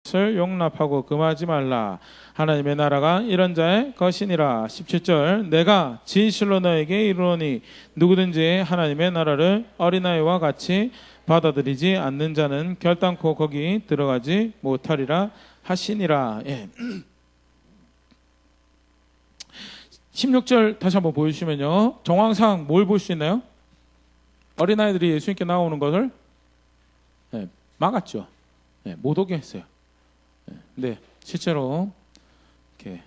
것을 용납하고 금하지 말라. 하나님의 나라가 이런 자의 것이니라. 17절 내가 진실로 너에게 이르노니 누구든지 하나님의 나라를 어린아이와 같이 받아들이지 않는 자는 결단코 거기 들어가지 못하리라 하시니라. 예. 16절 다시 한번 보여주시면요, 정황상 뭘 볼 수 있나요? 어린아이들이 예수님께 나오는 것을 막았죠. 못 오게 했어요. 근데 실제로 이렇게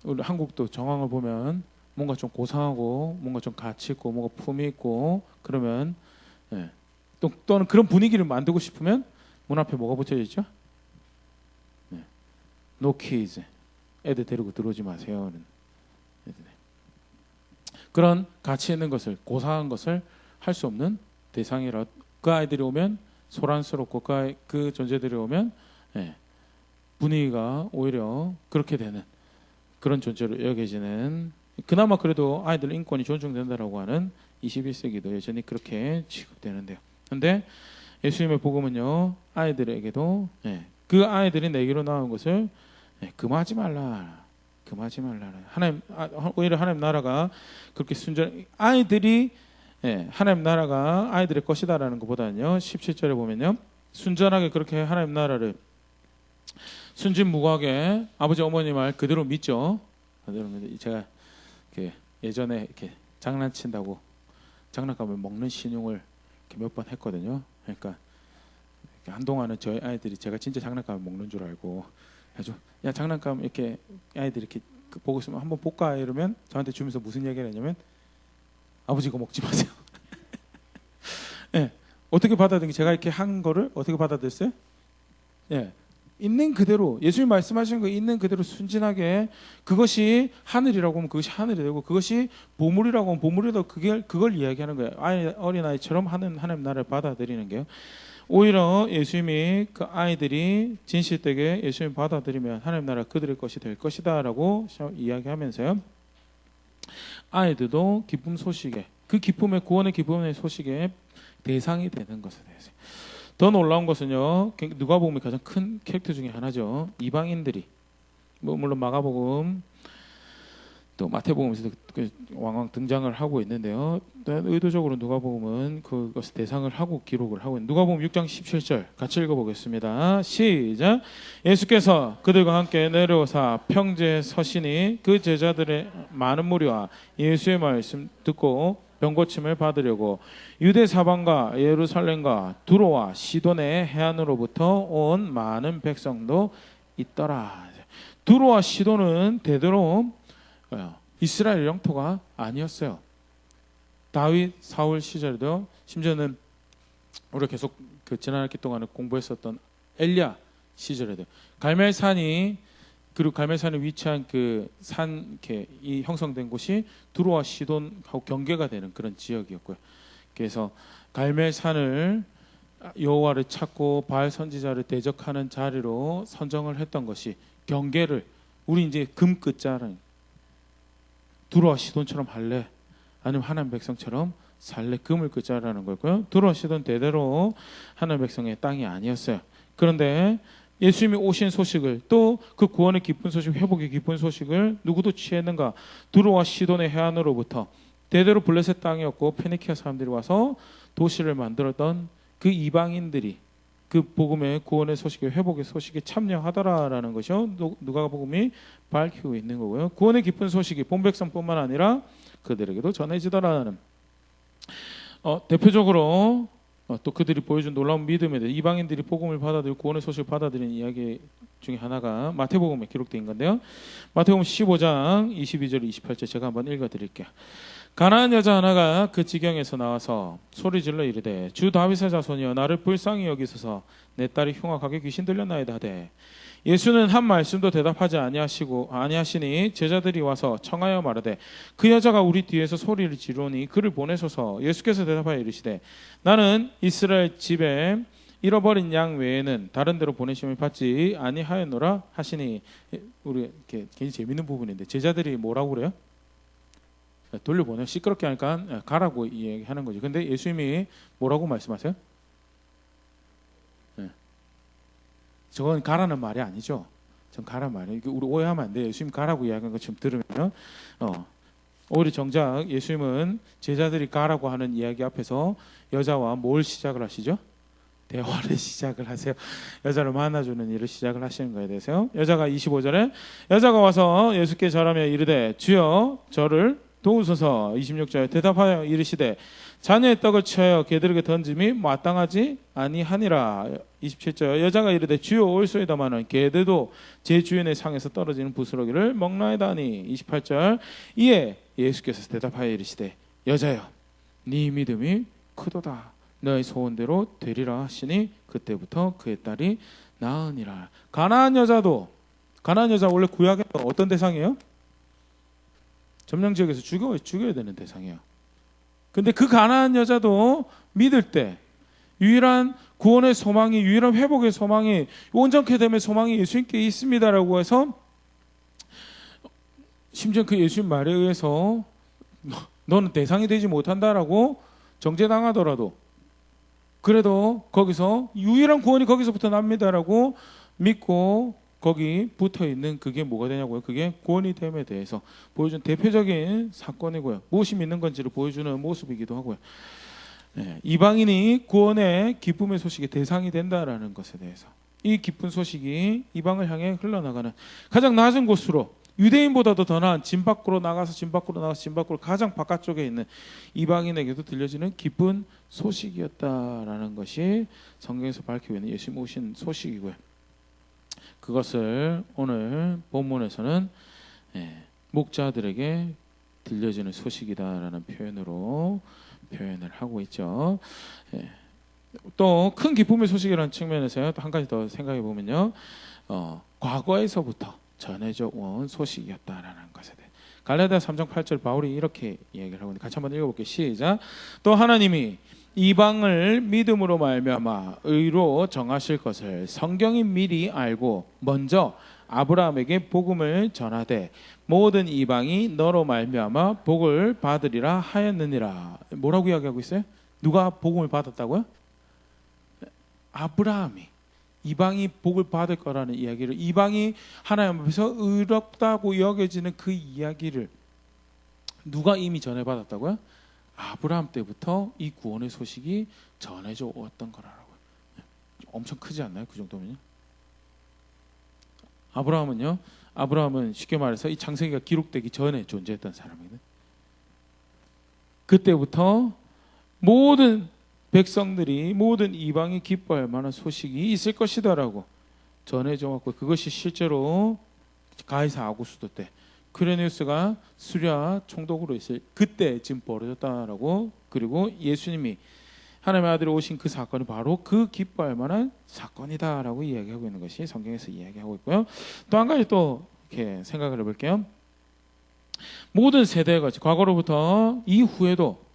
우리 한국도 정황을 보면 뭔가 좀 고상하고 뭔가 좀 가치 있고 뭔가 품위 있고 그러면 또는 그런 분위기를 만들고 싶으면 문 앞에 뭐가 붙여져 있죠? No kids. 애들 데리고 들어오지 마세요. 그런 가치 있는 것을, 고상한 것을 할 수 없는 대상이라. 그 아이들이 오면 소란스럽고 그 존재들이 오면 분위기가 오히려 그렇게 되는 그런 존재로 여겨지는, 그나마 그래도 아이들 인권이 존중된다라고 하는 21세기도 여전히 그렇게 취급되는데요. 그런데 예수님의 복음은요, 아이들에게도 그 아이들이 내게로 나온 것을 금하지 말라. 하나님, 오히려 하나님 나라가 그렇게 아이들이 하나님 나라가 아이들의 것이다라는 것보다는요, 17절에 보면요, 순전하게 그렇게 하나님 나라를 순진무구하게 아버지 어머니 말 그대로 믿죠. 제가 예전에 이렇게 장난친다고 장난감을 먹는 신용을 몇 번 했거든요. 그러니까 한동안은 저희 아이들이 제가 진짜 장난감을 먹는 줄 알고, 아주 야 장난감 이렇게 아이들이 이렇게 보고 있으면 한번 볼까 이러면 저한테 주면서 무슨 얘기를 했냐면, 아버지 이거 먹지 마세요. 어떻게 받아들인, 제가 이렇게 한 거를 어떻게 받아들였어요? 있는 그대로 예수님 말씀하신 거 있는 그대로 순진하게, 그것이 하늘이라고 하면 그것이 하늘이 되고, 그것이 보물이라고 하면 보물이다, 그걸 이야기하는 거예요. 어린아이처럼 하나님 나라를 받아들이는 게요. 오히려 예수님이 그 아이들이 진실되게 예수님 받아들이면 하나님 나라 그들의 것이 될 것이다 라고 이야기하면서요, 아이들도 기쁨 소식에, 그 기쁨의, 구원의 기쁨의 소식에 대상이 되는 것에 대해서. 더 놀라운 것은요, 누가복음이 가장 큰 캐릭터 중에 하나죠. 이방인들이, 물론 마가복음 또 마태복음에서도 왕왕 등장을 하고 있는데요, 의도적으로 누가복음은 그것을 대상을 하고 기록을 하고 있는, 누가복음 6장 17절 같이 읽어보겠습니다. 시작. 예수께서 그들과 함께 내려오사 평지에 서시니 그 제자들의 많은 무리와 예수의 말씀 듣고 병고침을 받으려고 유대 사방과 예루살렘과 두로와 시돈의 해안으로부터 온 많은 백성도 있더라. 두로와 시돈은 대대로 이스라엘 영토가 아니었어요. 다윗, 사울 시절에도, 심지어는 우리가 계속 지난 학기 동안에 공부했었던 엘리야 시절에도 갈멜산이, 그리고 갈멜산에 위치한 그 산 이 형성된 곳이 두로와 시돈하고 경계가 되는 그런 지역이었고요. 그래서 갈멜산을 여호와를 찾고 바알 선지자를 대적하는 자리로 선정을 했던 것이 경계를, 우리 이제 금 끝자는 두로와 시돈처럼 할래, 아니면 하나님 백성처럼 살래, 금을 끝자라는 거고요. 두로와 시돈 대대로 하나님 백성의 땅이 아니었어요. 그런데 예수님이 오신 소식을, 또 그 구원의 기쁜 소식, 회복의 기쁜 소식을 누구도 취했는가? 두로와 시돈의 해안으로부터 대대로 블레셋 땅이었고 페니키아 사람들이 와서 도시를 만들었던 그 이방인들이 그 복음의, 구원의 소식에, 회복의 소식에 참여하더라라는 것이요, 누가복음이 밝히고 있는 거고요. 구원의 기쁜 소식이 본백성뿐만 아니라 그들에게도 전해지더라는, 대표적으로 또 그들이 보여준 놀라운 믿음에 대해 이방인들이 복음을 받아들이고 구원의 소식을 받아들이는 이야기 중에 하나가 마태복음에 기록된 건데요, 마태복음 15장 22절 28절 제가 한번 읽어드릴게요. 가나안 여자 하나가 그 지경에서 나와서 소리질러 이르되, 주 다윗의 자손이여 나를 불쌍히 여기소서, 내 딸이 흉악하게 귀신 들렸나이다 하되, 예수는 한 말씀도 대답하지 아니하시니 제자들이 와서 청하여 말하되, 그 여자가 우리 뒤에서 소리를 지르니 그를 보내소서. 예수께서 대답하여 이르시되, 나는 이스라엘 집에 잃어버린 양 외에는 다른 데로 보내심을 받지 아니하였노라 하시니, 우리 이렇게 굉장히 재밌는 부분인데, 제자들이 뭐라고 그래요? 돌려보내요. 시끄럽게 하니까 가라고 얘기하는 거죠. 근데 예수님이 뭐라고 말씀하세요? 저건 가라는 말이 아니죠. 전 가란 말이에요. 우리 오해하면 안 돼요. 예수님 가라고 이야기한 것 지금 들으면 오히려 정작 예수님은 제자들이 가라고 하는 이야기 앞에서 여자와 뭘 시작을 하시죠? 대화를 시작을 하세요. 여자를 만나주는 일을 시작을 하시는 거에 대해서요. 여자가 25절에 여자가 와서 예수께 절하며 이르되 주여 저를 도우소서. 26절에 대답하여 이르시되 자녀의 떡을 취하여 개들에게 던짐이 마땅하지 아니하니라. 27절 여자가 이르되 주여 올소이다마는 개들도 제 주인의 상에서 떨어지는 부스러기를 먹나이다니. 28절 이에 예수께서 대답하여 이르시되 여자여 네 믿음이 크도다. 너의 소원대로 되리라 하시니 그때부터 그의 딸이 나으니라. 가나안 여자 원래 구약에 어떤 대상이에요? 점령 지역에서 죽여야 되는 대상이에요. 근데 그 가나안 여자도 믿을 때 유일한 구원의 소망이, 유일한 회복의 소망이, 온전케 됨의 소망이 예수님께 있습니다라고 해서, 심지어 그 예수님 말에 의해서 너는 대상이 되지 못한다라고 정죄당하더라도 그래도 거기서 유일한 구원이 거기서부터 납니다라고 믿고 거기 붙어 있는 그게 뭐가 되냐고요? 그게 구원이 됨에 대해서 보여준 대표적인 사건이고요. 무엇이 믿는 건지를 보여주는 모습이기도 하고요. 네, 이방인이 구원의 기쁨의 소식의 대상이 된다라는 것에 대해서 이 기쁜 소식이 이방을 향해 흘러나가는 가장 낮은 곳으로 유대인보다도 더 나은 진 밖으로 나가서 가장 바깥쪽에 있는 이방인에게도 들려지는 기쁜 소식이었다라는 것이 성경에서 밝히고 있는 예수님 오신 소식이고요. 그것을 오늘 본문에서는 목자들에게 들려지는 소식이다라는 표현으로 표현을 하고 있죠. 또 큰 기쁨의 소식이라는 측면에서 또 한 가지 더 생각해 보면요, 과거에서부터 전해져 온 소식이었다라는 것에 대해 갈라디아서 3장 8절 바울이 이렇게 얘기를 하고 있는데 같이 한번 읽어볼게요. 시작. 또 하나님이 이방을 믿음으로 말미암아 의로 정하실 것을 성경이 미리 알고 먼저 아브라함에게 복음을 전하되 모든 이방이 너로 말미암아 복을 받으리라 하였느니라. 뭐라고 이야기하고 있어요? 누가 복음을 받았다고요? 아브라함이 이방이 복을 받을 거라는 이야기를, 이방이 하나님 앞에서 의롭다고 여겨지는 그 이야기를 누가 이미 전해받았다고요? 아브라함 때부터 이 구원의 소식이 전해져 왔던 거라고요. 엄청 크지 않나요? 그 정도면요. 아브라함은 쉽게 말해서 이 창세기가 기록되기 전에 존재했던 사람이거든요. 그때부터 모든 백성들이, 모든 이방이 기뻐할 만한 소식이 있을 것이다라고 전해져 왔고, 그것이 실제로 가이사 아구스도 때 퀴레니우스가 수리아 총독으로 있을 그때 지금 벌어졌다라고, 그리고 예수님이 하나님의 아들이 오신 그 사건이 바로 그 기뻐할 만한 사건이다라고 이야기하고 있는 것이 성경에서 이야기하고 있고요. 또 한 가지 또 이렇게 생각을 해볼게요. 모든 세대가 과거로부터 이후에도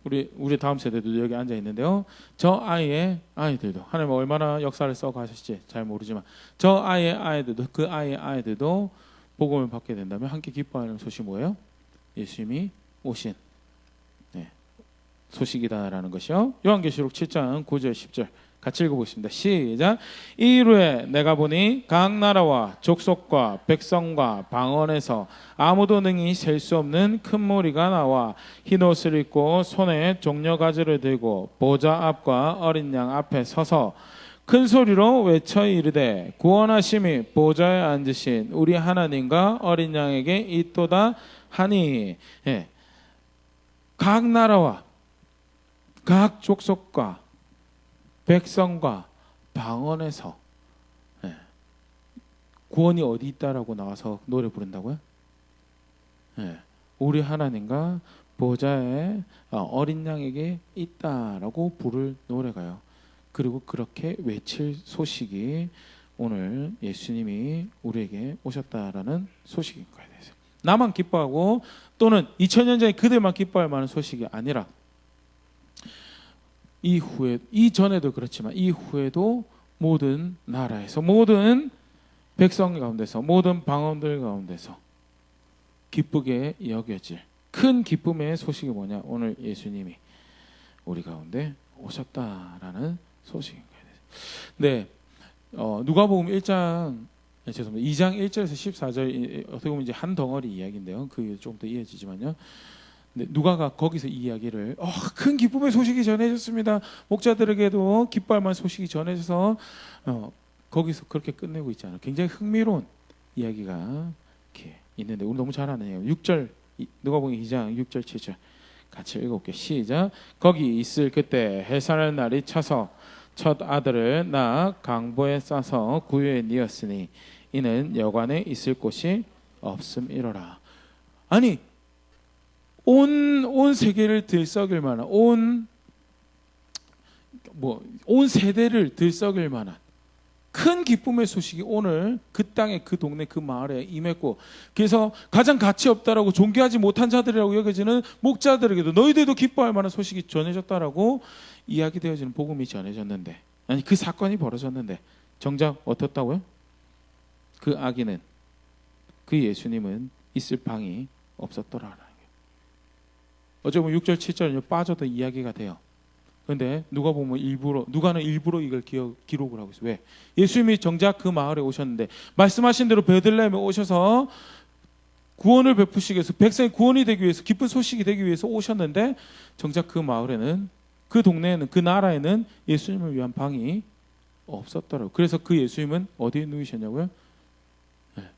우리 다음 세대도 여기 앉아 있는데요. 저 아이의 아이들도 하나님 얼마나 역사를 써 가실지 잘 모르지만 저 아이의 아이들도, 그 아이의 아이들도 복음을 받게 된다면 함께 기뻐하는 소식이 뭐예요? 예수님이 오신 소식이다라는 것이요. 요한계시록 7장 9절 10절 같이 읽어보겠습니다. 시작. 이후에 내가 보니 각 나라와 족속과 백성과 방언에서 아무도 능히 셀 수 없는 큰 무리가 나와 흰 옷을 입고 손에 종려가지를 들고 보좌 앞과 어린 양 앞에 서서 큰 소리로 외쳐 이르되 구원하심이 보좌에 앉으신 우리 하나님과 어린 양에게 있도다 하니. 각 나라와 각 족속과 백성과 방언에서 구원이 어디 있다라고 나와서 노래 부른다고요? 우리 하나님과 보좌에 어린 양에게 있다라고 부를 노래가요. 그리고 그렇게 외칠 소식이 오늘 예수님이 우리에게 오셨다라는 소식인 거예요. 나만 기뻐하고 또는 2000년 전에 그들만 기뻐할 만한 소식이 아니라 이전에도 그렇지만 이후에도 모든 나라에서, 모든 백성 가운데서, 모든 방언들 가운데서 기쁘게 여겨질 큰 기쁨의 소식이 뭐냐? 오늘 예수님이 우리 가운데 오셨다라는 소식인 거예요. 네, 누가복음 1장 죄송합니다. 2장 1절에서 14절 어떻게 보면 이제 한 덩어리 이야기인데요. 그게 조금 더 이어지지만요. 근데 누가가 거기서 이 이야기를 큰 기쁨의 소식이 전해졌습니다. 목자들에게도 기뻐할 만한 소식이 전해져서 거기서 그렇게 끝내고 있잖아요. 굉장히 흥미로운 이야기가 이렇게 있는데 우리 너무 잘 아네요. 6절 누가복음 2장 6절 7절 같이 읽어볼게요. 시작. 거기 있을 그때 해산할 날이 차서 첫 아들을 낳아 강보에 싸서 구유에 뉘었으니 이는 여관에 있을 곳이 없음이로라. 아니 온 세계를 들썩일 만한 온 세대를 들썩일 만한 큰 기쁨의 소식이 오늘 그 땅에 그 동네 그 마을에 임했고, 그래서 가장 가치 없다라고 존귀하지 못한 자들이라고 여겨지는 목자들에게도 너희들도 기뻐할 만한 소식이 전해졌다라고 이야기되어지는 복음이 전해졌는데, 아니 그 사건이 벌어졌는데 정작 어떻다고요? 그 아기는 그 예수님은 있을 방이 없었더라라는 거예요. 어쩌면 6절 7절은 빠져도 이야기가 돼요. 그런데 누가는 일부러 이걸 기록을 하고 있어요. 왜? 예수님이 정작 그 마을에 오셨는데 말씀하신 대로 베들레헴에 오셔서 구원을 베푸시기 위해서, 백성이 구원이 되기 위해서, 기쁜 소식이 되기 위해서 오셨는데 정작 그 마을에는, 그 동네에는, 그 나라에는 예수님을 위한 방이 없었더라고요. 그래서 그 예수님은 어디에 누이셨냐고요?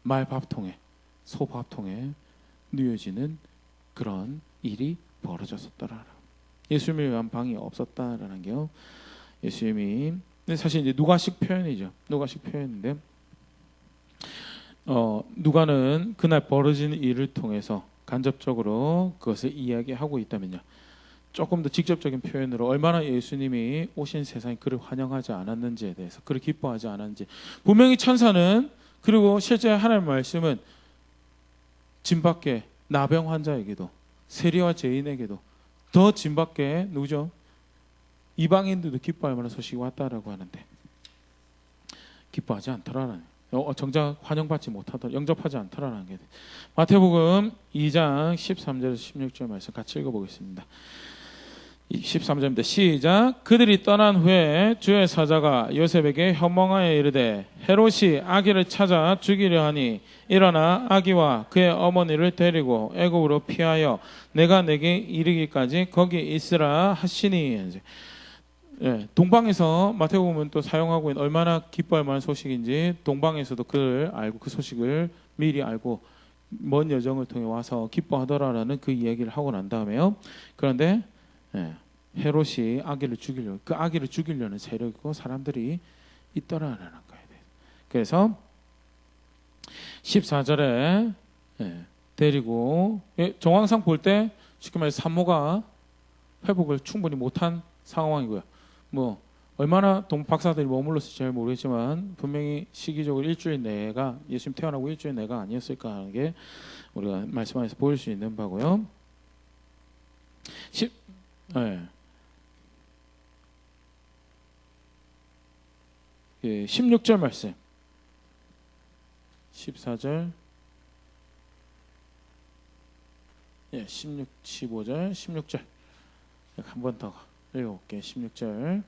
말 밥통에, 소 밥통에 누워지는 그런 일이 벌어졌었더라. 예수님을 위한 방이 없었다라는 게요. 예수님이 사실 이제 누가식 표현이죠. 누가식 표현인데, 누가는 그날 벌어진 일을 통해서 간접적으로 그것을 이야기하고 있다면요. 조금 더 직접적인 표현으로 얼마나 예수님이 오신 세상에 그를 환영하지 않았는지에 대해서, 그를 기뻐하지 않았는지. 분명히 천사는, 그리고 실제 하나님의 말씀은 진밖에 나병 환자에게도, 세리와 죄인에게도 더 진밖에 누구죠? 이방인들도 기뻐할 만한 소식이 왔다라고 하는데 기뻐하지 않더라라는, 정작 환영받지 못하더라, 영접하지 않더라라는 게. 마태복음 2장 13절에서 16절 말씀 같이 읽어보겠습니다. 13절입니다. 시작. 그들이 떠난 후에 주의 사자가 요셉에게 현몽하여 이르되 헤롯이 아기를 찾아 죽이려 하니 일어나 아기와 그의 어머니를 데리고 애굽으로 피하여 내가 내게 이르기까지 거기 있으라 하시니. 동방에서 마태복음은 또 사용하고 있는, 얼마나 기뻐할 만한 소식인지 동방에서도 그를 알고 그 소식을 미리 알고 먼 여정을 통해 와서 기뻐하더라라는 그 이야기를 하고 난 다음에요. 그런데 헤롯이 그 아기를 죽이려는 세력이고 사람들이 있더라라는 거예요. 그래서 14절에 데리고, 정황상 볼 때 쉽게 말해서 산모가 회복을 충분히 못한 상황이고요. 얼마나 박사들이 머물렀을지 잘 모르겠지만 분명히 시기적으로 일주일 내가, 예수님 태어나고 일주일 내가 아니었을까 하는 게 우리가 말씀 안에서 보일 수 있는 바고요. 16절 말씀, 14절, 15절, 16절 한 번 더 읽어볼게요. 16절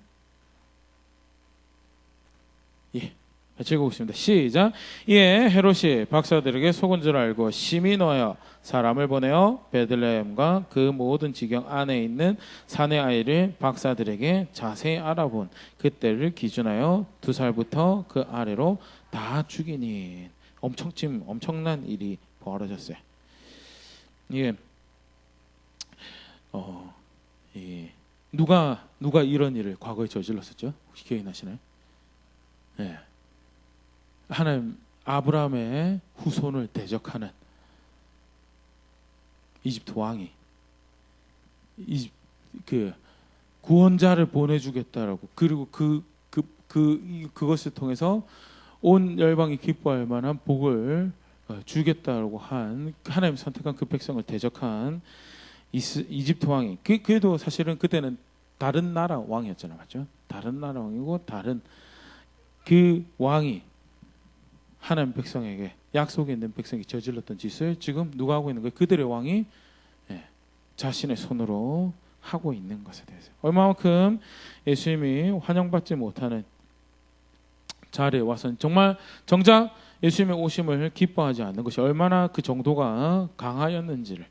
같이 읽어보겠습니다. 시작. 이에 헤롯이 박사들에게 속은 줄 알고 심히 노하여 사람을 보내어 베들레헴과 그 모든 지경 안에 있는 사내 아이를 박사들에게 자세히 알아본 그때를 기준하여 2살부터 그 아래로 다 죽이니. 엄청난 일이 벌어졌어요. 이게 누가 이런 일을 과거에 저질렀었죠? 혹시 기억이 나시나요? 하나님 아브라함의 후손을 대적하는 이집트 왕이 그 구원자를 보내주겠다라고, 그리고 그것을 통해서 온 열방이 기뻐할 만한 복을 주겠다라고 한, 하나님 선택한 그 백성을 대적한 이집트 왕이, 그래도 사실은 그때는 다른 나라 왕이었잖아요, 맞죠? 다른 나라 왕이고 다른 그 왕이 하나님 백성에게, 약속에 있는 백성이 저질렀던 짓을 지금 누가 하고 있는 거예요? 그들의 왕이 자신의 손으로 하고 있는 것에 대해서 얼마만큼 예수님이 환영받지 못하는 자리에 와서 정말 정작 예수님의 오심을 기뻐하지 않는 것이 얼마나 그 정도가 강하였는지를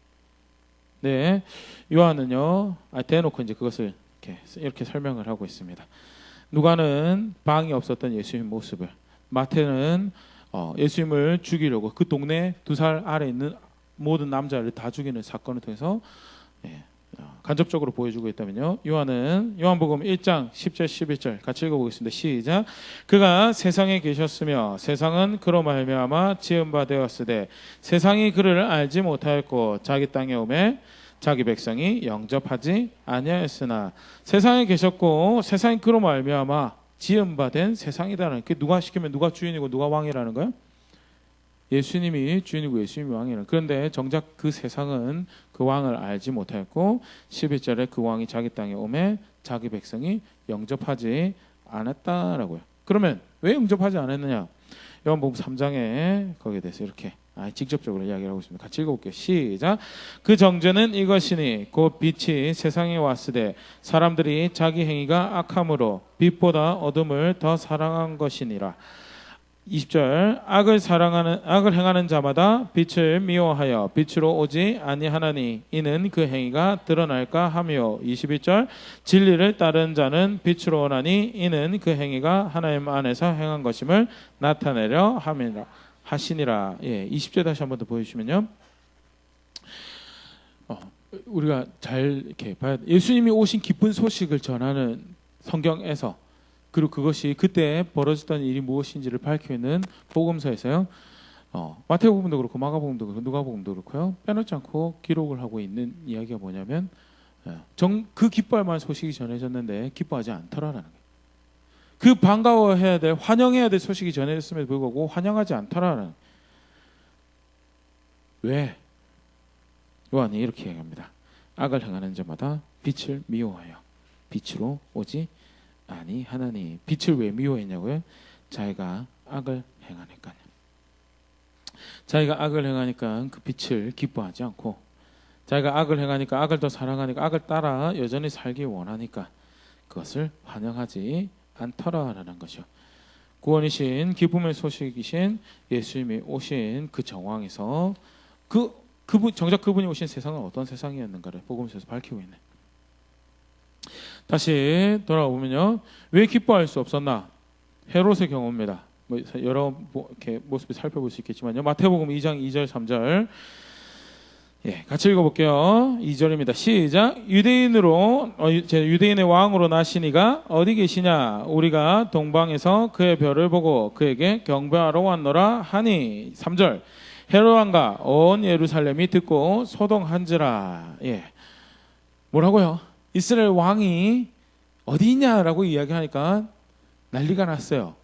네, 요한은요 대놓고 이제 그것을 이렇게 설명을 하고 있습니다. 누가는 방이 없었던 예수님 모습을, 마태는 예수님을 죽이려고 그 동네 2살 아래 있는 모든 남자를 다 죽이는 사건을 통해서 간접적으로 보여주고 있다면요, 요한은 요한복음 1장 10절 11절 같이 읽어보겠습니다. 시작. 그가 세상에 계셨으며 세상은 그로 말미암아 지은 바 되었으되 세상이 그를 알지 못하였고 자기 땅에 오매 자기 백성이 영접하지 아니하였으나 세상에 계셨고 세상이 그로 말미암아 지은 바 된 세상이다는 게 누가 시키면 누가 주인이고 누가 왕이라는 거예요? 예수님이 주인이고 예수님이 왕이라는. 그런데 정작 그 세상은 그 왕을 알지 못하였고 11절에 그 왕이 자기 땅에 오매 자기 백성이 영접하지 않았다라고요. 그러면 왜 영접하지 않았느냐? 요한복음 3장에 거기에 대해서 이렇게 직접적으로 이야기를 하고 있습니다. 같이 읽어볼게요. 시작. 그 정죄는 이것이니 곧 빛이 세상에 왔으되 사람들이 자기 행위가 악함으로 빛보다 어둠을 더 사랑한 것이니라. 20절. 악을 행하는 자마다 빛을 미워하여 빛으로 오지 아니하나니 이는 그 행위가 드러날까 하며. 21절. 진리를 따른 자는 빛으로 오나니 이는 그 행위가 하나님 안에서 행한 것임을 나타내려 함이라 하시니라. 20절 다시 한번 더 보여주시면요. 우리가 잘 이렇게 봐야 돼. 예수님이 오신 기쁜 소식을 전하는 성경에서, 그리고 그것이 그때 벌어졌던 일이 무엇인지를 밝히는 복음서에서요. 마태복음도 그렇고 마가복음도 그렇고 누가복음도 그렇고요. 빼놓지 않고 기록을 하고 있는 이야기가 뭐냐면 그 기뻐할 만한 소식이 전해졌는데 기뻐하지 않더라라는 거예요. 그 반가워해야 될, 환영해야 될 소식이 전해졌음에도 불구하고 환영하지 않더라라는 거예요. 왜? 요한이 이렇게 얘기합니다. 악을 행하는 자마다 빛을 미워하여 빛으로 오지 아니 하나니. 빛을 왜 미워했냐고요? 자기가 악을 행하니까요. 자기가 악을 행하니까 그 빛을 기뻐하지 않고, 자기가 악을 행하니까 악을 더 사랑하니까 악을 따라 여전히 살기 원하니까 그것을 환영하지 않더라라는 것이요. 구원이신 기쁨의 소식이신 예수님이 오신 그 정황에서 정작 그분이 오신 세상은 어떤 세상이었는가를 복음서에서 밝히고 있네. 다시 돌아오면요, 왜 기뻐할 수 없었나? 헤롯의 경우입니다. 여러 이렇게 모습을 살펴볼 수 있겠지만요. 마태복음 2장 2절 3절 같이 읽어볼게요. 2절입니다. 시작. 유대인의 왕으로 나시니가 어디 계시냐? 우리가 동방에서 그의 별을 보고 그에게 경배하러 왔노라 하니. 3절. 헤롯 왕과 온 예루살렘이 듣고 소동한지라. 뭐라고요? 이스라엘 왕이 어디 있냐라고 이야기하니까 난리가 났어요.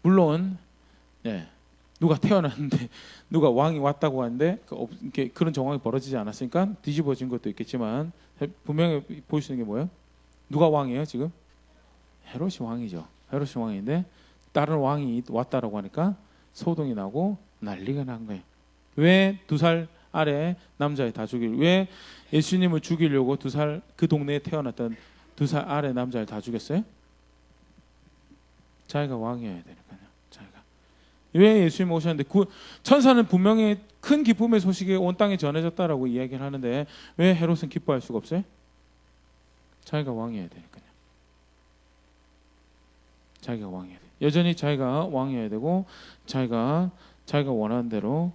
물론 누가 태어났는데 누가 왕이 왔다고 하는데 그런 정황이 벌어지지 않았으니까 뒤집어진 것도 있겠지만 분명히 볼 수 있는 게 뭐예요? 누가 왕이에요 지금? 헤롯이 왕이죠. 헤롯이 왕인데 다른 왕이 왔다라고 하니까 소동이 나고 난리가 난 거예요. 왜 2살 아래 남자애 다 왜 예수님을 죽이려고 그 동네에 태어났던 2살 아래 남자를 다 죽였어요? 자기가 왕이어야 되니까요. 자기가. 왜 예수님 오셨는데 천사는 분명히 큰 기쁨의 소식이 온 땅에 전해졌다라고 이야기를 하는데 왜 헤롯은 기뻐할 수가 없어요? 자기가 왕이어야 되니까요. 자기가 왕이어야 돼. 여전히 자기가 왕이어야 되고 자기가 원하는 대로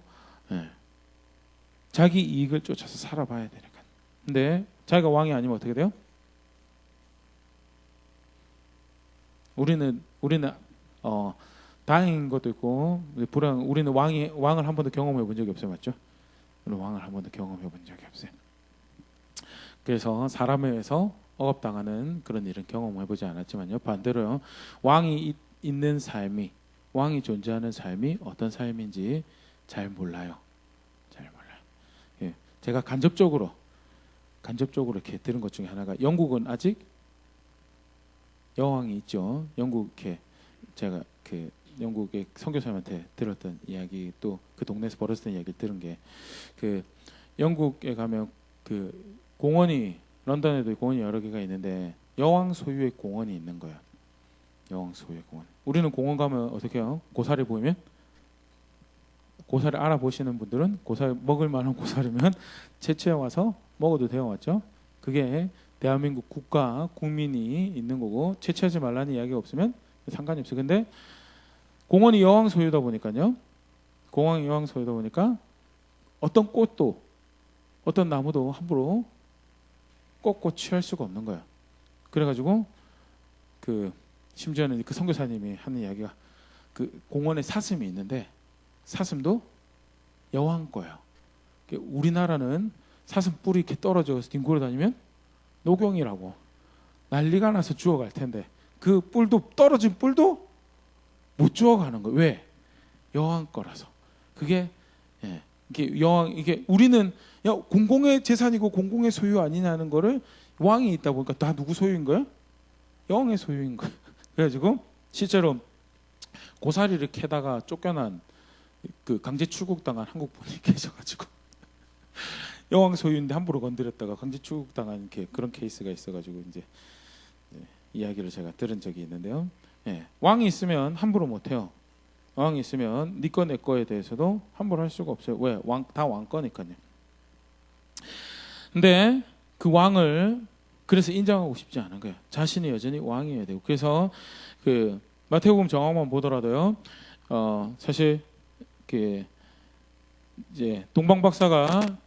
자기 이익을 쫓아서 살아봐야 되니까. 근데 자기가 왕이 아니면 어떻게 돼요? 우리는 다행인 것도 있고 우리는 왕을 한 번도 경험해 본 적이 없어요, 맞죠? 우리는 왕을 한 번도 경험해 본 적이 없어요. 그래서 사람에 의해서 억압당하는 그런 일은 경험해 보지 않았지만요, 반대로요, 왕이 있는 삶이, 왕이 존재하는 삶이 어떤 삶인지 잘 몰라요. 제가 간접적으로 이렇게 들은 것 중에 하나가, 영국은 아직 여왕이 있죠. 제가 영국의 선교사님한테 들었던 이야기, 또 그 동네에서 벌어졌던 이야기를 들은 게, 영국에 가면 공원이, 런던에도 공원이 여러 개가 있는데 여왕 소유의 공원이 있는 거예요. 여왕 소유의 공원. 우리는 공원 가면 어떻게 해요? 고사리 보이면 고사리 알아보시는 분들은 고사리 먹을 만한 고사리면 채취해 와서 먹어도 되어 왔죠. 그게 대한민국 국가 국민이 있는 거고 채취하지 말라는 이야기가 없으면 상관이 없어요. 근데 공원이 여왕 소유다 보니까요. 공원이 여왕 소유다 보니까 어떤 꽃도 어떤 나무도 함부로 꺾고 취할 수가 없는 거야. 그래가지고 그 심지어는 그 선교사님이 하는 이야기가 그 공원에 사슴이 있는데 사슴도 여왕 거예요. 우리나라는 사슴 뿔이 이렇게 떨어져서 뒹굴어 다니면 녹용이라고 난리가 나서 주워갈 텐데 그 뿔도 떨어진 뿔도 못 주워가는 거예요. 왜? 여왕 거라서. 그게 예, 이게 여왕 이게 우리는 야 공공의 재산이고 공공의 소유 아니냐는 거를 왕이 있다 보니까 다 누구 소유인 거야? 여왕의 소유인 거야. 그래가지고 실제로 고사리를 캐다가 쫓겨난 그 강제 출국당한 한국 분이 계셔가지고 여왕 소유인데 함부로 건드렸다가 강제 출국당한 그런 케이스가 있어가지고 이제 이야기를 제가 들은 적이 있는데요. 예, 왕이 있으면 함부로 못해요. 왕이 있으면 네 거 내 거에 대해서도 함부로 할 수가 없어요. 왜? 다 왕 거니까요. 근데 그 왕을 그래서 인정하고 싶지 않은 거예요. 자신이 여전히 왕이어야 되고. 그래서 그 마태복음 정황만 보더라도요. 사실 그 이제 동방 박사가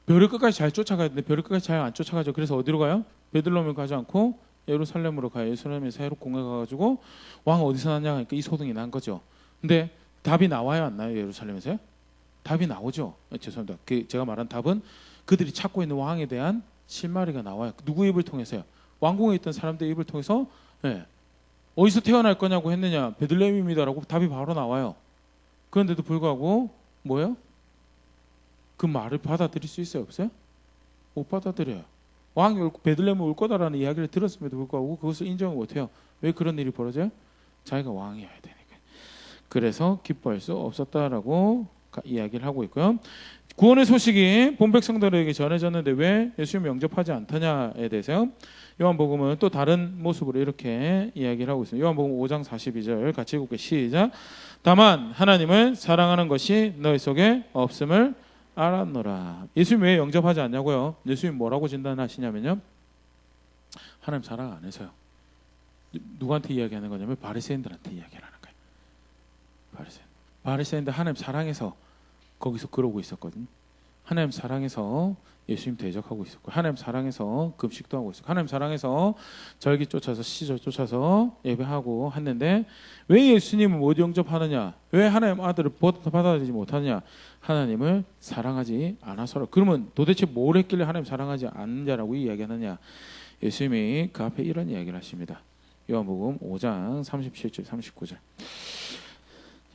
별을 끝까지 잘 쫓아가야 되는데 별을 끝까지 잘 안 쫓아가죠. 그래서 어디로 가요? 베들레헴을 가지 않고 예루살렘으로 가요. 예루살렘에서 헤롯 공회 가가지고 왕 어디서 났냐 하니까 이 소동이 난 거죠. 근데 답이 나와요, 안 나요? 예루살렘에서요? 답이 나오죠. 죄송합니다. 제가 말한 답은 그들이 찾고 있는 왕에 대한 실마리가 나와요. 누구 입을 통해서요? 왕궁에 있던 사람들 입을 통해서 예, 어디서 태어날 거냐고 했느냐? 베들레헴입니다라고 답이 바로 나와요. 그런데도 불구하고 뭐예요? 그 말을 받아들일 수 있어요? 없어요? 못 받아들여요. 왕이 베들레헴에 올 거다라는 이야기를 들었음에도 불구하고 그것을 인정을 못해요. 왜 그런 일이 벌어져요? 자기가 왕이어야 되니까. 그래서 기뻐할 수 없었다라고 이야기를 하고 있고요. 구원의 소식이 본 백성들에게 전해졌는데 왜 예수님을 영접하지 않더냐에 대해서요. 요한복음은 또 다른 모습으로 이렇게 이야기를 하고 있습니다. 요한복음 5장 42절 같이 읽을게요. 시작. 다만 하나님을 사랑하는 것이 너희 속에 없음을 알았노라. 예수님 왜 영접하지 않냐고요? 예수님 뭐라고 진단하시냐면요. 하나님 사랑 안 해서요. 누구한테 이야기하는 거냐면 바리새인들한테 이야기를 하는 거예요. 바리새인들 하나님 사랑해서 거기서 그러고 있었거든요. 하나님 사랑해서 예수님 대적하고 있었고 하나님 사랑해서 금식도 하고 있었고 하나님 사랑해서 절기 쫓아서 시절 쫓아서 예배하고 했는데 왜 예수님을 못 영접하느냐? 왜 하나님 아들을 받아들이지 못하느냐? 하나님을 사랑하지 않아서라. 그러면 도대체 뭘 했길래 하나님 사랑하지 않는 자라고 이야기하느냐? 예수님이 그 앞에 이런 이야기를 하십니다. 요한복음 5장 37절 39절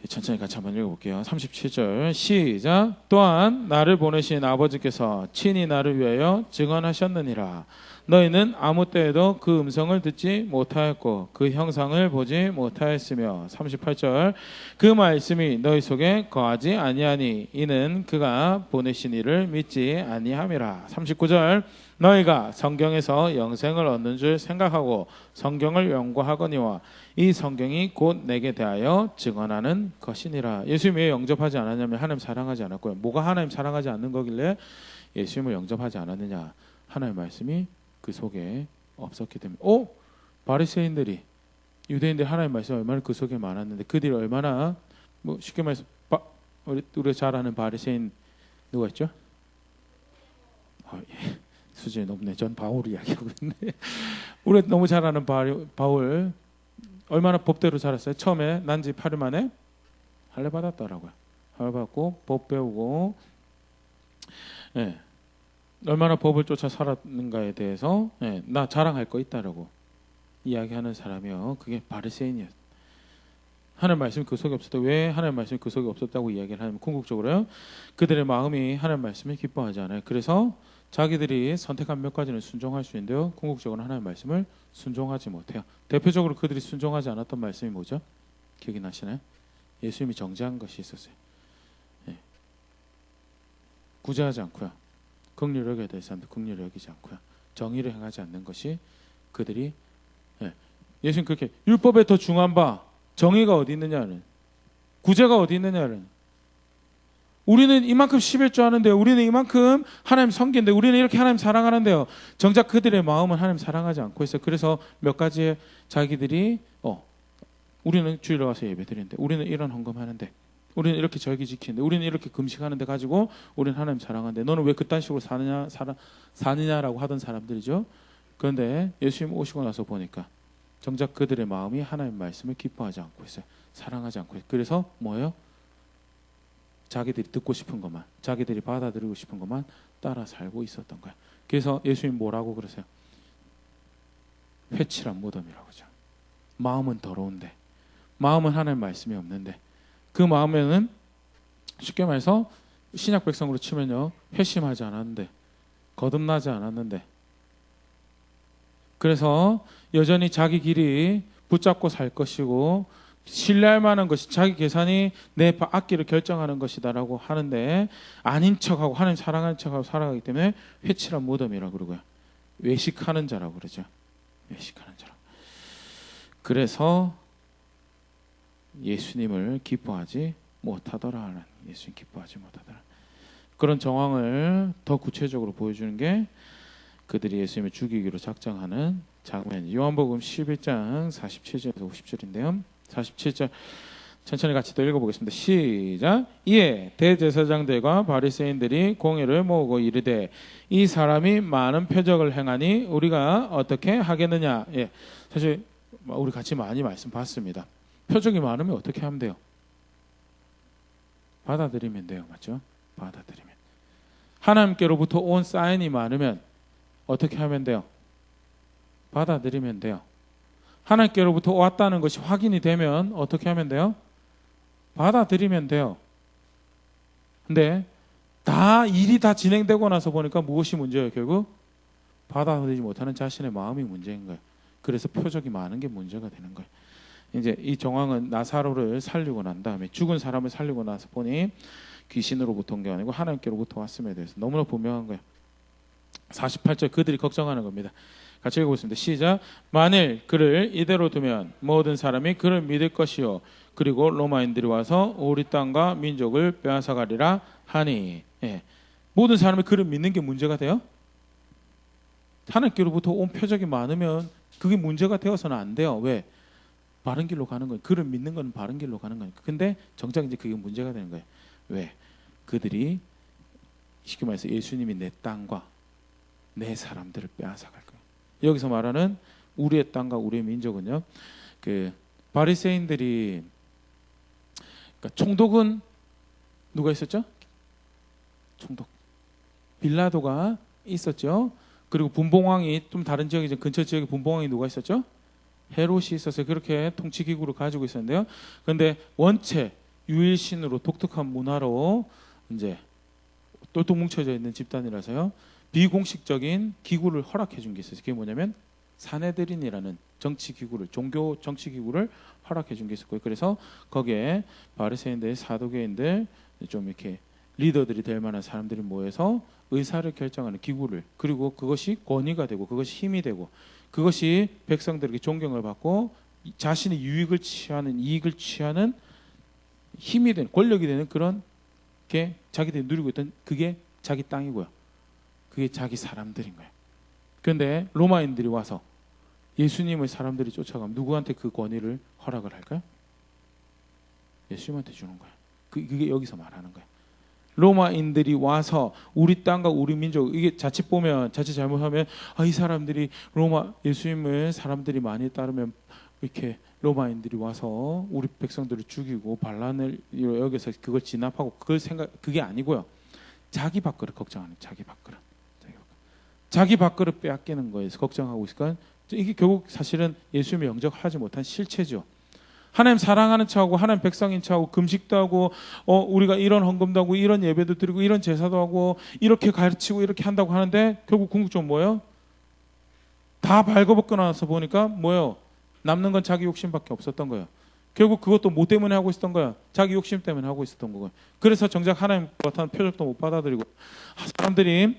천천히 같이 한번 읽어볼게요. 37절 시작. 또한 나를 보내신 아버지께서 친히 나를 위하여 증언하셨느니라. 너희는 아무 때에도 그 음성을 듣지 못하였고 그 형상을 보지 못하였으며 38절 그 말씀이 너희 속에 거하지 아니하니 이는 그가 보내신 이를 믿지 아니함이라. 39절 너희가 성경에서 영생을 얻는 줄 생각하고 성경을 연구하거니와 이 성경이 곧 내게 대하여 증언하는 것이니라. 예수님 왜 영접하지 않았냐면 하나님 사랑하지 않았고요. 뭐가 하나님 사랑하지 않는 거길래 예수님을 영접하지 않았느냐? 하나님의 말씀이 그 속에 없었기 때문에. 바리새인들이 유대인들 하나님의 말씀이 얼마나 그 속에 많았는데 그들이 얼마나 뭐 쉽게 말해서 우리가 잘 아는 바리새인 누가 있죠? 예. 수준이 높네. 전 바울 이야기하고 있네. 우리가 너무 잘 아는 바울 얼마나 법대로 자랐어요? 처음에 난지 8일 만에 할례 받았더라고요. 할례 받고 법 배우고 예. 얼마나 법을 쫓아 살았는가에 대해서 나 자랑할 거 있다라고 이야기하는 사람이요. 그게 바리새인이었어요. 하나님 말씀이 그 속에 없었다. 왜 하나님 말씀이 그 속에 없었다고 이야기를 하냐면 궁극적으로요. 그들의 마음이 하나님 말씀을 기뻐하지 않아요. 그래서 자기들이 선택한 몇 가지는 순종할 수 있는데요. 궁극적으로 하나님 말씀을 순종하지 못해요. 대표적으로 그들이 순종하지 않았던 말씀이 뭐죠? 기억이 나시나요? 예수님이 정죄한 것이 있었어요. 구제하지 않고요. 긍휼히 여겨야 될 사람들 긍휼히 여기지 않고요. 정의를 행하지 않는 것이 그들이 예수님 그렇게 율법에 더 중한 바 정의가 어디 있느냐는, 구제가 어디 있느냐는, 우리는 이만큼 11조 하는데요, 우리는 이만큼 하나님 섬기는데, 우리는 이렇게 하나님 사랑하는데요, 정작 그들의 마음은 하나님 사랑하지 않고 있어요. 그래서 몇 가지의 자기들이 우리는 주일에 와서 예배드리는데, 우리는 이런 헌금하는데, 우리는 이렇게 절기 지키는데, 우리는 이렇게 금식하는데 가지고 우리는 하나님 사랑하는데 너는 왜 그딴 식으로 사느냐라고 하던 사람들이죠. 그런데 예수님 오시고 나서 보니까 정작 그들의 마음이 하나님 말씀을 기뻐하지 않고 있어요. 사랑하지 않고 있어요. 그래서 뭐예요? 자기들이 듣고 싶은 것만, 자기들이 받아들이고 싶은 것만 따라 살고 있었던 거예요. 그래서 예수님 뭐라고 그러세요? 회칠한 무덤이라고 하죠. 마음은 더러운데, 마음은 하나님 말씀이 없는데, 그 마음에는 쉽게 말해서 신약 백성으로 치면요, 회심하지 않았는데, 거듭나지 않았는데, 그래서 여전히 자기 길이 붙잡고 살 것이고 신뢰할 만한 것이 자기 계산이 내 앞길을 결정하는 것이다라고 하는데, 아닌 척하고 하나님 사랑하는 척하고 살아가기 때문에 회칠한 무덤이라고 그러고요, 외식하는 자라고 그러죠. 외식하는 자라고. 그래서 예수님을 기뻐하지 못하더라. 예수님 기뻐하지 못하더라. 그런 정황을 더 구체적으로 보여주는 게 그들이 예수님을 죽이기로 작정하는 장면. 요한복음 11장 47절에서 50절인데요. 47절 천천히 같이 또 읽어보겠습니다. 시작. 이에 대제사장들과 바리새인들이 공회를 모으고 이르되 이 사람이 많은 표적을 행하니 우리가 어떻게 하겠느냐. 예, 사실 우리 같이 많이 말씀 봤습니다. 표적이 많으면 어떻게 하면 돼요? 받아들이면 돼요. 맞죠? 받아들이면. 하나님께로부터 온 사인이 많으면 어떻게 하면 돼요? 받아들이면 돼요. 하나님께로부터 왔다는 것이 확인이 되면 어떻게 하면 돼요? 받아들이면 돼요. 근데 일이 다 진행되고 나서 보니까 무엇이 문제예요? 결국 받아들이지 못하는 자신의 마음이 문제인 거예요. 그래서 표적이 많은 게 문제가 되는 거예요. 이제 이 정황은 나사로를 살리고 난 다음에, 죽은 사람을 살리고 나서 보니 귀신으로부터 온 게 아니고 하나님께로부터 왔음에 대해서 너무나 분명한 거예요. 48절 그들이 걱정하는 겁니다. 같이 읽어보겠습니다. 시작. 만일 그를 이대로 두면 모든 사람이 그를 믿을 것이요 그리고 로마인들이 와서 우리 땅과 민족을 빼앗아가리라 하니. 예. 모든 사람이 그를 믿는 게 문제가 돼요? 하나님께로부터 온 표적이 많으면 그게 문제가 되어서는 안 돼요. 왜? 바른 길로 가는 거예요. 그를 믿는 건 바른 길로 가는 거예요. 근데 정작 이제 그게 문제가 되는 거예요. 왜? 그들이 쉽게 말해서 예수님이 내 땅과 내 사람들을 빼앗아갈 거예요. 여기서 말하는 우리의 땅과 우리의 민족은요, 그 바리새인들이, 그러니까 총독은 누가 있었죠? 총독 빌라도가 있었죠. 그리고 분봉왕이 좀 다른 지역이 근처 지역에 분봉왕이 누가 있었죠? 헤롯이 있어서 그렇게 통치 기구를 가지고 있었는데요. 그런데 원체 유일신으로 독특한 문화로 이제 똘똘 뭉쳐져 있는 집단이라서요, 비공식적인 기구를 허락해 준 게 있어요. 그게 뭐냐면 사내들인이라는 정치 기구를, 종교 정치 기구를 허락해 준 게 있었고요. 그래서 거기에 바리새인들, 사두개인들, 좀 이렇게 리더들이 될 만한 사람들이 모여서 의사를 결정하는 기구를, 그리고 그것이 권위가 되고 그것이 힘이 되고 그것이 백성들에게 존경을 받고 자신의 유익을 취하는, 이익을 취하는 힘이 되는, 권력이 되는 그런 게 자기들이 누리고 있던, 그게 자기 땅이고요. 그게 자기 사람들인 거예요. 그런데 로마인들이 와서 예수님의 사람들이 쫓아가면 누구한테 그 권위를 허락을 할까요? 예수님한테 주는 거예요. 그게 여기서 말하는 거예요. 로마인들이 와서 우리 땅과 우리 민족, 이게 자칫 보면, 자칫 잘못하면 이 사람들이 예수님을 사람들이 많이 따르면 이렇게 로마인들이 와서 우리 백성들을 죽이고 반란을 여기서 그걸 진압하고 그게 아니고요. 자기 밥그릇 걱정하는, 자기 밥그릇 빼앗기는 거에서 걱정하고 있으니까 이게 결국 사실은 예수님을 영접하지 못한 실체죠. 하나님 사랑하는 척하고 하나님 백성인 척하고 금식도 하고 우리가 이런 헌금도 하고 이런 예배도 드리고 이런 제사도 하고 이렇게 가르치고 이렇게 한다고 하는데 결국 궁극적으로 뭐예요? 다 발궈벗고 나서 보니까 뭐예요? 남는 건 자기 욕심밖에 없었던 거예요. 결국 그것도 뭐 때문에 하고 있었던 거야? 자기 욕심 때문에 하고 있었던 거고요. 그래서 정작 하나님 같은 표적도 못 받아들이고 사람들이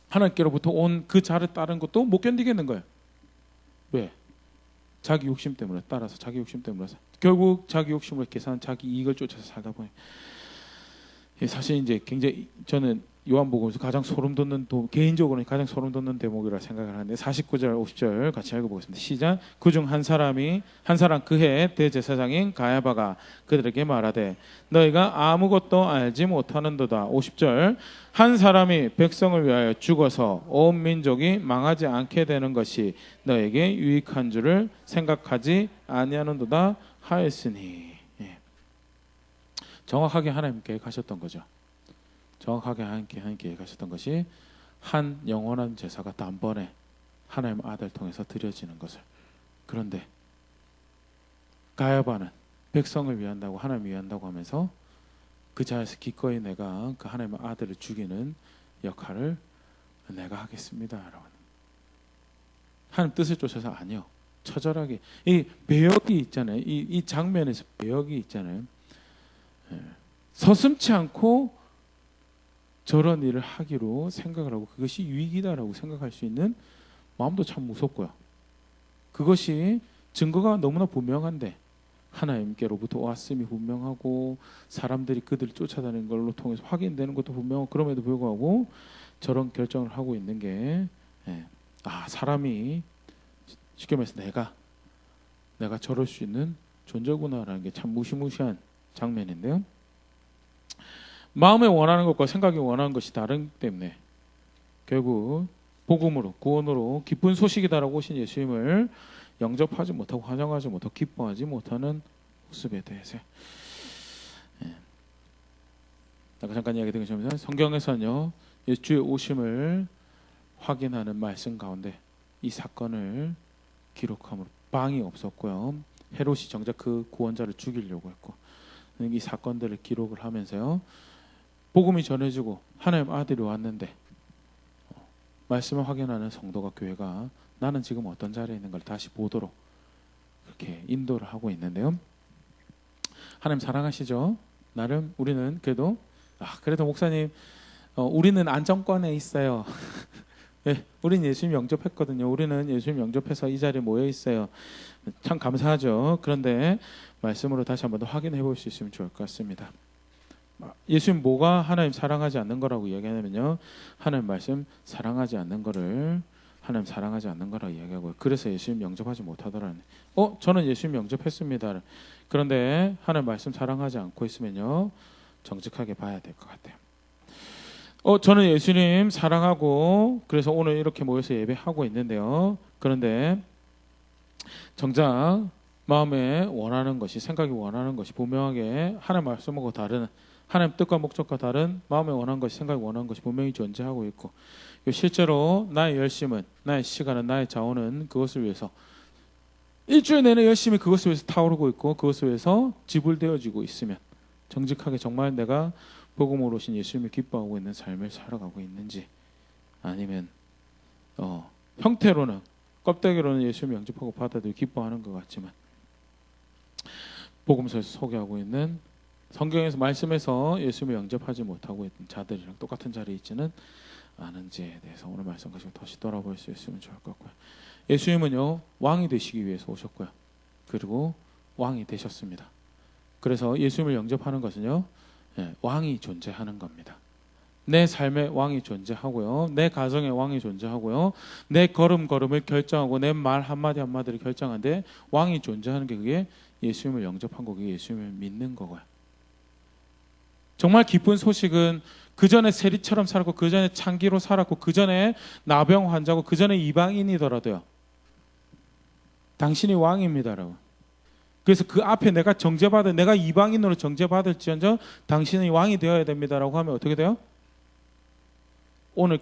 하나님께로부터 온 그 자를 따른 것도 못 견디겠는 거예요. 왜? 자기 욕심 때문에 따라서 자기 욕심 때문에 결국 자기 욕심을 계산 자기 이익을 쫓아서 살다 보니 사실 이제 굉장히 저는 요한복음에서 가장 소름 돋는 개인적으로는 가장 소름 돋는 대목이라 생각을 하는데 49절 50절 같이 읽어보겠습니다. 시작. 그중 한 사람 그해 대제사장인 가야바가 그들에게 말하되 너희가 아무것도 알지 못하는도다. 50절. 한 사람이 백성을 위하여 죽어서 온 민족이 망하지 않게 되는 것이 너에게 유익한 줄을 생각하지 아니하는도다 하였으니. 정확하게 하나님 계획하셨던 거죠. 정확하게 하나님 계획하셨던 것이 한 영원한 제사가 단번에 하나님 아들 통해서 드려지는 것을. 그런데 가야바는 백성을 위한다고 하나님 위한다고 하면서 그 자리에서 기꺼이 내가 그 하나님의 아들을 죽이는 역할을 내가 하겠습니다. 여러분. 하나님 뜻을 쫓아서 아니요. 처절하게 이 배역이 있잖아요. 이 장면에서 배역이 있잖아요. 서슴지 않고 저런 일을 하기로 생각을 하고 그것이 유익이다라고 생각할 수 있는 마음도 참 무섭고요. 그것이 증거가 너무나 분명한데 하나님께로부터 왔음이 분명하고 사람들이 그들을 쫓아다니는 걸로 통해서 확인되는 것도 분명하고 그럼에도 불구하고 저런 결정을 하고 있는 게 사람이 쉽게 말해서 내가 저럴 수 있는 존재구나라는 게 참 무시무시한 장면인데요. 마음에 원하는 것과 생각이 원하는 것이 다르기 때문에 결국 복음으로 구원으로 기쁜 소식이다라고 오신 예수님을 영접하지 못하고 환영하지 못하고 기뻐하지 못하는 모습에 대해서 아까 잠깐 이야기 드린 것처럼 성경에서는요 주의 오심을 확인하는 말씀 가운데 이 사건을 기록함으로 방이 없었고요. 헤롯이 정작 그 구원자를 죽이려고 했고 이 사건들을 기록을 하면서요 복음이 전해지고 하나님 아들이 왔는데 말씀을 확인하는 성도가 교회가 나는 지금 어떤 자리에 있는 걸 다시 보도록 그렇게 인도를 하고 있는데요. 하나님 사랑하시죠? 나름 우리는 그래도 목사님 우리는 안정권에 있어요. 네, 우리는 예수님 영접했거든요. 우리는 예수님 영접해서 이 자리에 모여 있어요. 참 감사하죠. 그런데 말씀으로 다시 한번 더 확인해 볼 수 있으면 좋을 것 같습니다. 예수님 뭐가 하나님 사랑하지 않는 거라고 이야기하냐면요. 하나님 말씀 사랑하지 않는 거를 하나님 사랑하지 않는 거라고 이야기하고요. 그래서 예수님 영접하지 못하더라는. 저는 예수님 영접했습니다. 그런데 하나님 말씀 사랑하지 않고 있으면요. 정직하게 봐야 될 것 같아요. 저는 예수님 사랑하고 그래서 오늘 이렇게 모여서 예배하고 있는데요. 그런데 정작 마음에 원하는 것이 생각이 원하는 것이 분명하게 하나님 말씀하고 다른 하나님 뜻과 목적과 다른 마음에 원하는 것이 생각이 원하는 것이 분명히 존재하고 있고 실제로 나의 열심은 나의 시간은 나의 자원은 그것을 위해서 일주일 내내 열심히 그것을 위해서 타오르고 있고 그것을 위해서 지불되어지고 있으면 정직하게 정말 내가 복음으로 오신 예수님을 기뻐하고 있는 삶을 살아가고 있는지 아니면 형태로는 껍데기로는 예수님을 영접하고 받아들이고 기뻐하는 것 같지만 복음서에서 소개하고 있는 성경에서 말씀에서 예수님을 영접하지 못하고 있는 자들이랑 똑같은 자리에 있지는 않은지에 대해서 오늘 말씀 가지고 다시 돌아볼 수 있으면 좋을 것 같고요. 예수님은요 왕이 되시기 위해서 오셨고요. 그리고 왕이 되셨습니다. 그래서 예수님을 영접하는 것은요 왕이 존재하는 겁니다. 내 삶에 왕이 존재하고요. 내 가정에 왕이 존재하고요. 내 걸음걸음을 결정하고 내 말 한마디 한마디를 결정하는데 왕이 존재하는 게 그게 예수님을 영접한 거고 예수님을 믿는 거고요. 정말 기쁜 소식은 그 전에 세리처럼 살았고 그 전에 창기로 살았고 그 전에 나병 환자고 그 전에 이방인이더라도요. 당신이 왕입니다, 여러분. 그래서 그 앞에 내가 이방인으로 정죄받을지언정 당신이 왕이 되어야 됩니다라고 하면 어떻게 돼요? 오늘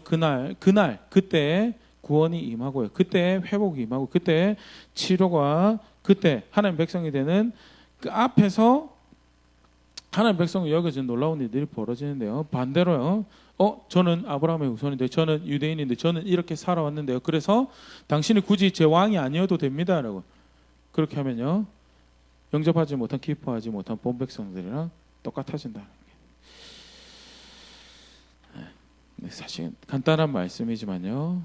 그때 구원이 임하고요. 그때 회복이 임하고 그때 치료가 그때 하나님 백성이 되는 그 앞에서 하나님 백성이 여겨지는 놀라운 일들이 벌어지는데요. 반대로요. 저는 아브라함의 후손인데 저는 유대인인데 저는 이렇게 살아왔는데요. 그래서 당신이 굳이 제 왕이 아니어도 됩니다라고 그렇게 하면요. 영접하지 못한 기뻐하지 못한 본 백성들이랑 똑같아진다는 게 사실 간단한 말씀이지만요.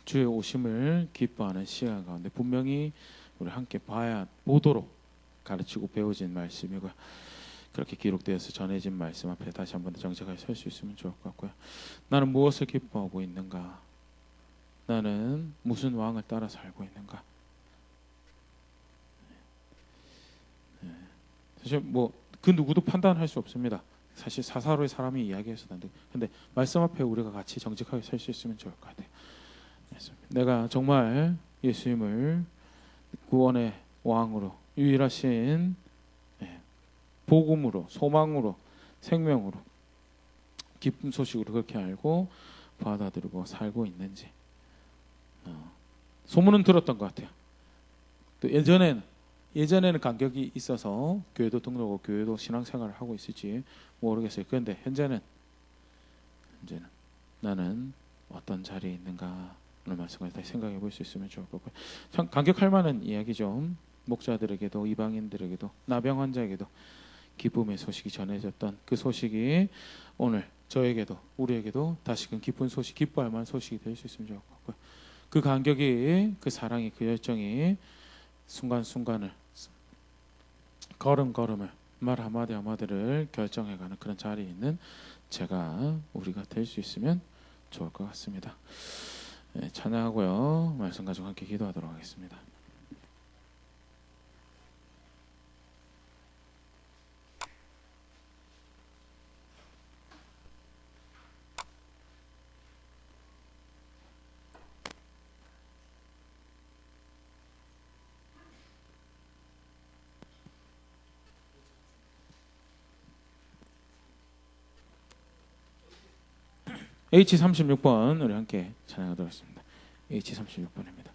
주의 오심을 기뻐하는 시간 가운데 분명히 우리 함께 보도록 가르치고 배워진 말씀이고요. 그렇게 기록되어서 전해진 말씀 앞에 다시 한번 정직하게 설 수 있으면 좋을 것 같고요. 나는 무엇을 기뻐하고 있는가? 나는 무슨 왕을 따라 살고 있는가? 사실 뭐 그 누구도 판단할 수 없습니다. 사실 사사로이 사람이 이야기해서 난데, 근데 말씀 앞에 우리가 같이 정직하게 설 수 있으면 좋을 것 같아요. 내가 정말 예수님을 구원의 왕으로, 유일하신 복음으로, 소망으로, 생명으로, 기쁜 소식으로 그렇게 알고 받아들이고 살고 있는지. 소문은 들었던 것 같아요. 또 예전에는 간격이 있어서 교회도 등록하고 교회도 신앙생활을 하고 있을지 모르겠어요. 그런데 현재는 나는 어떤 자리에 있는가 오늘 말씀을 다시 생각해 볼 수 있으면 좋을 것 같고요. 참 감격할 만한 이야기죠. 목자들에게도 이방인들에게도 나병 환자에게도 기쁨의 소식이 전해졌던 그 소식이 오늘 저에게도 우리에게도 다시금 기쁜 소식, 기뻐할 만한 소식이 될 수 있으면 좋을 것 같고요. 그 간격이, 그 사랑이, 그 열정이 순간순간을, 걸음걸음을, 말 한마디 한마디를 결정해가는 그런 자리에 있는 우리가 될 수 있으면 좋을 것 같습니다. 찬양하고요, 말씀 가지고 함께 기도하도록 하겠습니다. H36번 우리 함께 찬양하도록 하겠습니다. H36번입니다.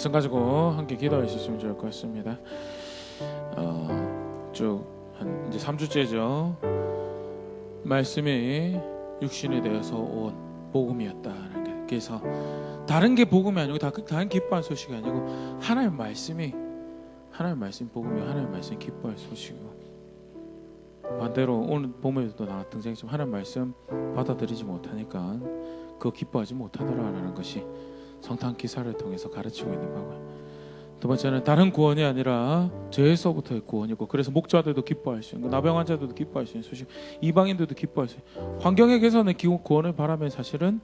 말씀 가지고 함께 기도할 수 있으면 좋을 것 같습니다. 쭉 한 이제 3주째죠. 말씀이 육신이 되어서 온 복음이었다는 게, 그래서 다른 게 복음이 아니고 다른 기뻐할 소식이 아니고 하나님의 말씀이 복음이요, 하나님의 말씀이 기뻐할 소식이고, 반대로 오늘 본문에도 나왔던 것처럼 하나님의 말씀 받아들이지 못하니까 그거 기뻐하지 못하더라라는 것이 성탄 기사를 통해서 가르치고 있는 바고요. 두 번째는 다른 구원이 아니라 죄에서부터의 구원이고, 그래서 목자들도 기뻐할 수 있는 거, 나병 환자들도 기뻐할 수 있는 소식, 이방인들도 기뻐할 수 있는, 환경의 개선의 구원을 바라면 사실은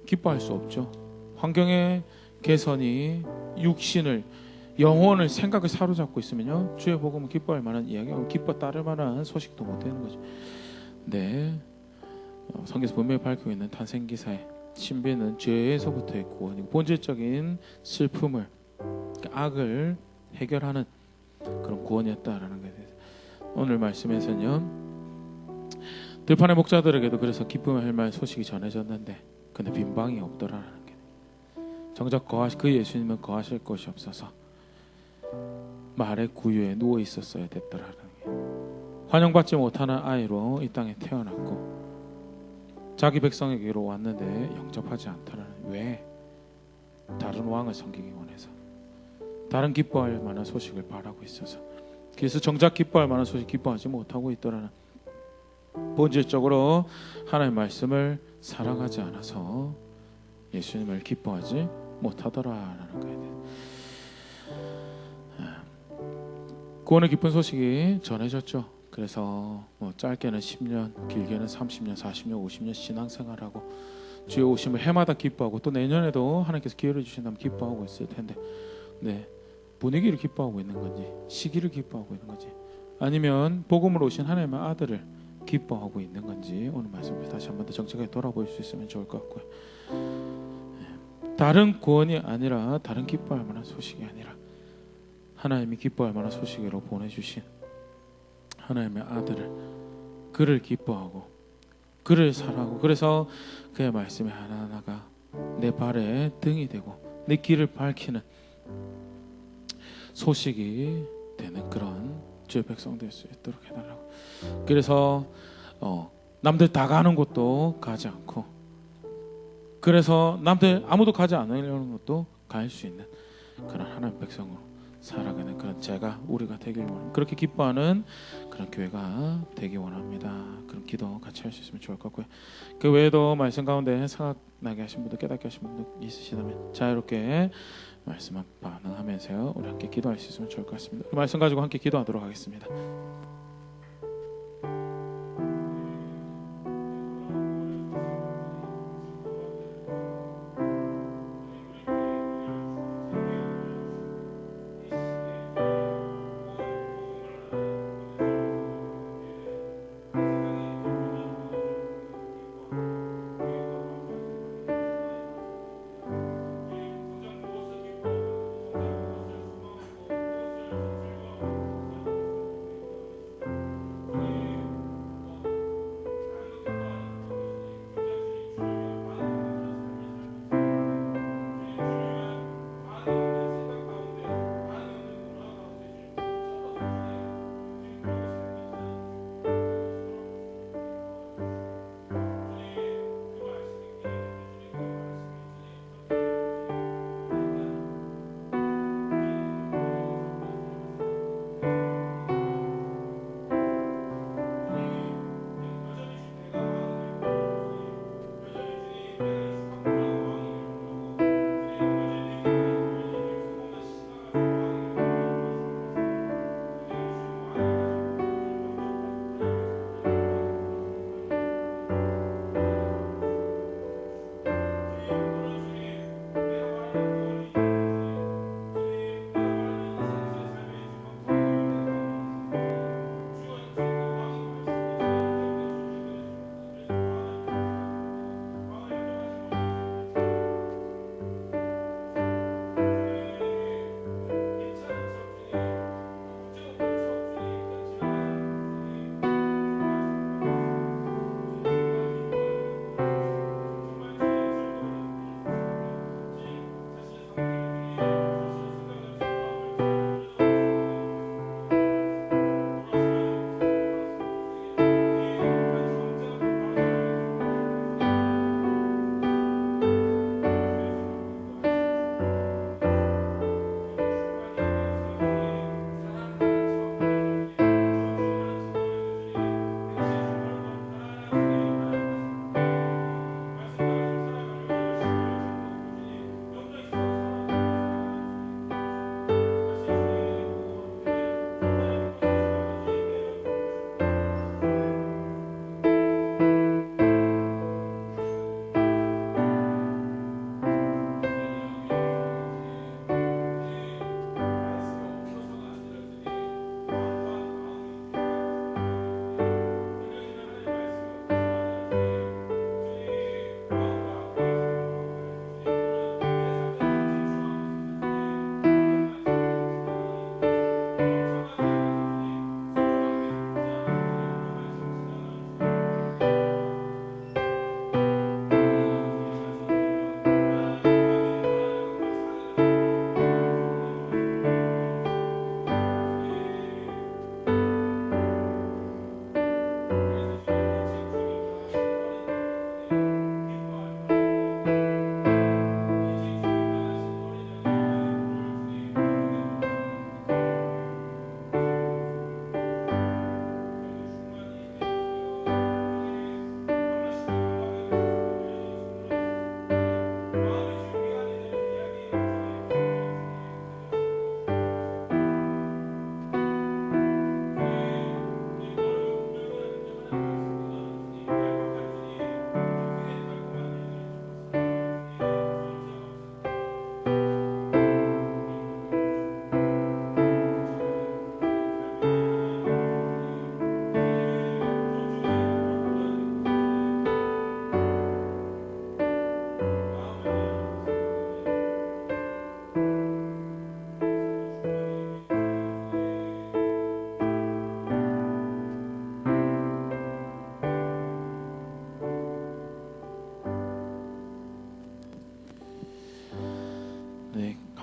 기뻐할 수 없죠. 환경의 개선이 육신을, 영혼을, 생각을 사로잡고 있으면요, 주의 복음은 기뻐할 만한 이야기하고 기뻐 따를 만한 소식도 못 되는 거죠. 네, 성경에서 분명히 밝히고 있는 탄생기사의 신비는 죄에서부터의 구원이고, 본질적인 슬픔을, 악을 해결하는 그런 구원이었다라는 것에 대해서 오늘 말씀에서는요, 들판의 목자들에게도 그래서 기쁨의 할 소식이 전해졌는데 근데 빈방이 없더라라는 게, 정작 그 예수님은 거하실 곳이 없어서 말의 구유에 누워 있었어야 됐더라라는 게, 환영받지 못하는 아이로 이 땅에 태어났고 자기 백성에게로 왔는데 영접하지 않더라는, 왜? 다른 왕을 섬기기 원해서, 다른 기뻐할 만한 소식을 바라고 있어서, 그래서 정작 기뻐할 만한 소식 기뻐하지 못하고 있더라는, 본질적으로 하나님의 말씀을 사랑하지 않아서 예수님을 기뻐하지 못하더라라는 거예요. 구원의 기쁜 소식이 전해졌죠. 그래서 짧게는 10년, 길게는 30년, 40년, 50년 신앙생활하고 주의 오심을 해마다 기뻐하고, 또 내년에도 하나님께서 기회를 주신다면 기뻐하고 있을 텐데, 네, 분위기를 기뻐하고 있는 건지, 시기를 기뻐하고 있는 건지, 아니면 복음으로 오신 하나님의 아들을 기뻐하고 있는 건지, 오늘 말씀을 다시 한번 더 정직하게 돌아볼 수 있으면 좋을 것 같고요. 다른 구원이 아니라, 다른 기뻐할 만한 소식이 아니라 하나님이 기뻐할 만한 소식으로 보내주신 하나님의 아들을, 그를 기뻐하고 그를 사랑하고, 그래서 그의 말씀이 하나하나가 내 발에 등이 되고 내 길을 밝히는 소식이 되는 그런 주의 백성 될 수 있도록 해달라고. 그래서 남들 다 가는 곳도 가지 않고, 그래서 남들 아무도 가지 않으려는 것도 갈 수 있는 그런 하나님 백성으로 살아가는 그런 우리가 되길 원합니다. 그렇게 기뻐하는 그런 교회가 되기 원합니다. 그런 기도 같이 할 수 있으면 좋을 것 같고요. 그 외에도 말씀 가운데 생각나게 하신 분들, 깨닫게 하신 분들 있으시다면 자유롭게 말씀만 반응하면서 우리 함께 기도할 수 있으면 좋을 것 같습니다. 그 말씀 가지고 함께 기도하도록 하겠습니다.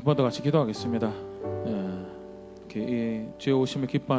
한 번 더 같이 기도하겠습니다. 이렇게 주의 오심을 기뻐하는